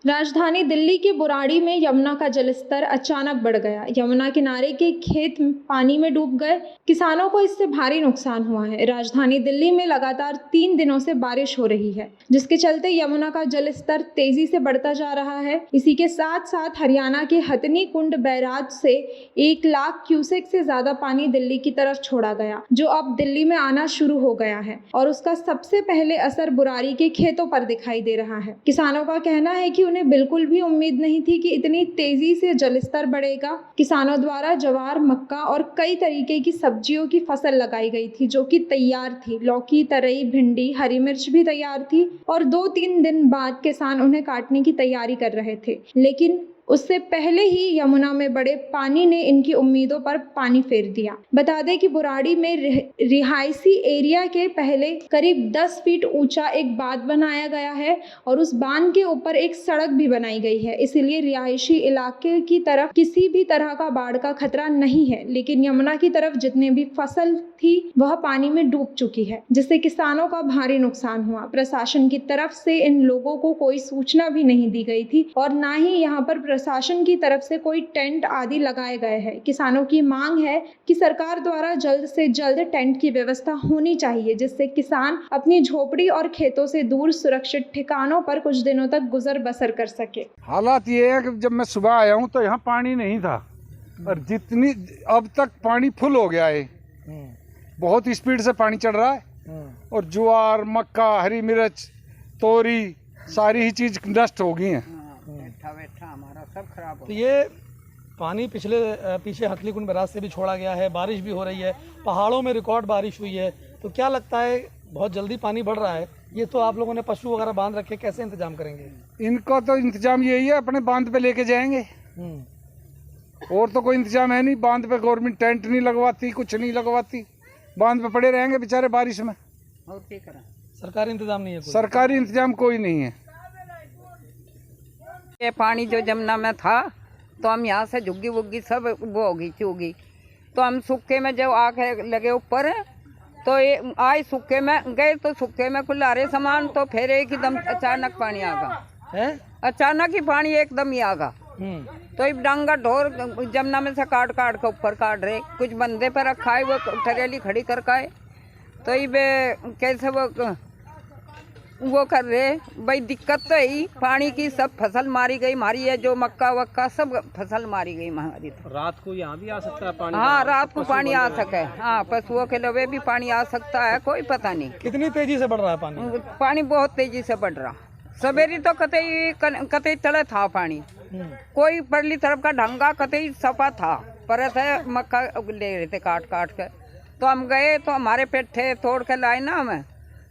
राजधानी दिल्ली के बुराड़ी में यमुना का जलस्तर अचानक बढ़ गया। यमुना किनारे के खेत पानी में डूब गए। किसानों को इससे भारी नुकसान हुआ है। राजधानी दिल्ली में लगातार 3 दिनों से बारिश हो रही है, जिसके चलते यमुना का जलस्तर तेजी से बढ़ता जा रहा है। इसी के साथ साथ हरियाणा के हथनी कुंड बैराज से 1 लाख क्यूसेक से ज्यादा पानी दिल्ली की तरफ छोड़ा गया, जो अब दिल्ली में आना शुरू हो गया है और उसका सबसे पहले असर बुराड़ी के खेतों पर दिखाई दे रहा है। किसानों का कहना है कि उन्हें बिल्कुल भी उम्मीद नहीं थी कि इतनी तेजी से जलस्तर बढ़ेगा। किसानों द्वारा ज्वार, मक्का और कई तरीके की सब्जियों की फसल लगाई गई थी, जो कि तैयार थी। लौकी, तरई, भिंडी, हरी मिर्च भी तैयार थी और 2-3 दिन बाद किसान उन्हें काटने की तैयारी कर रहे थे, लेकिन उससे पहले ही यमुना में बड़े पानी ने इनकी उम्मीदों पर पानी फेर दिया। बता दें कि बुराड़ी में रिहायशी एरिया के पहले करीब 10 फीट ऊंचा एक बांध बनाया गया है और उस बांध के ऊपर एक सड़क भी बनाई गई है। इसीलिए रिहायशी इलाके की तरफ किसी भी तरह का बाढ़ का खतरा नहीं है, लेकिन यमुना की तरफ जितने भी फसल थी वह पानी में डूब चुकी है, जिससे किसानों का भारी नुकसान हुआ। प्रशासन की तरफ से इन लोगों को कोई सूचना भी नहीं दी गई थी और ना ही यहाँ पर प्रशासन की तरफ से कोई टेंट आदि लगाए गए हैं। किसानों की मांग है कि सरकार द्वारा जल्द से जल्द टेंट की व्यवस्था होनी चाहिए, जिससे किसान अपनी झोपड़ी और खेतों से दूर सुरक्षित ठिकानों पर कुछ दिनों तक गुजर बसर कर सके। हालात ये है कि जब मैं सुबह आया हूँ तो यहाँ पानी नहीं था और जितनी अब तक पानी फुल हो गया है। बहुत स्पीड से पानी चढ़ रहा है और ज्वार, मक्का, हरी मिर्च, तोरी सारी ही चीज नष्ट हो गई हैं। हमारा सब खराब हो। तो ये पानी पीछे हथनी कुंड बैराज से भी छोड़ा गया है। बारिश भी हो रही है, पहाड़ों में रिकॉर्ड बारिश हुई है। तो क्या लगता है, बहुत जल्दी पानी बढ़ रहा है, ये तो आप लोगों ने पशु वगैरह बांध रखे, कैसे इंतजाम करेंगे? इनको तो इंतजाम यही है, अपने बांध पे लेके जाएंगे, और तो कोई इंतजाम है नहीं। बांध पे गवर्नमेंट टेंट नहीं लगवाती, कुछ नहीं लगवाती, बांध पे पड़े रहेंगे बेचारे बारिश में। सरकारी इंतजाम नहीं है? सरकारी इंतजाम कोई नहीं है। ये पानी जो जमुना में था तो हम यहाँ से झुग्गी वुग्गी सब वो होगी चूगी, तो हम सूखे में जब आके लगे ऊपर तो ये आए सूखे में गए तो सूखे में कुल सारे सामान, तो फिर एकदम अचानक पानी आ गया। अचानक ही पानी एकदम ही आ गया। तो ये डांगा ढोर जमुना में से काट काट के ऊपर काट रहे, कुछ बंदे पर रखा है, वो ट्रेली खड़ी कर का है। तो ये कैसे वो कर रहे भाई, दिक्कत तो ही पानी की, सब फसल मारी गई हमारी है, जो मक्का वक्का सब फसल मारी गई हमारी। तो रात को यहाँ भी आ सकता है पानी? हाँ, रात को पानी आ सके। हाँ, पशुओं के लिए भी पानी आ सकता है, कोई पता नहीं। कितनी तेजी से बढ़ रहा है पानी? पानी बहुत तेजी से बढ़ रहा। सवेरे तो कतई चले था पानी, कोई परली तरफ का ढंगा कतई सफा था, पर मक्का ले रहे थे काट काट के। तो हम गए तो हमारे पेट्ठे तोड़ के लाए ना हमें,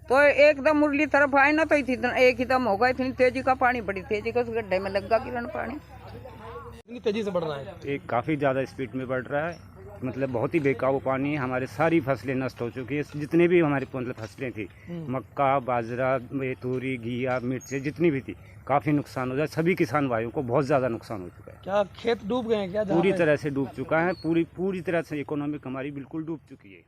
तो एकदम मुरली तरफ आए ना तो एक ही दम हो गया। इतनी तेजी का पानी, बड़ी तेजी का, उस गड्ढे में लग गया किरण पानी। इतनी तेजी से बढ़ रहा है? एक काफ़ी ज़्यादा स्पीड में बढ़ रहा है, मतलब बहुत ही बेकाबू पानी है। हमारे सारी फसलें नष्ट हो चुकी है, जितने भी हमारी मतलब फसलें थी, मक्का, बाजरा, तूरी, घिया, मिर्च जितनी भी थी, काफ़ी नुकसान हो गया। सभी किसान भाइयों को बहुत ज़्यादा नुकसान हो चुका है। क्या खेत डूब गए हैं क्या? पूरी तरह से डूब चुका है, पूरी तरह से इकोनॉमिक हमारी बिल्कुल डूब चुकी है।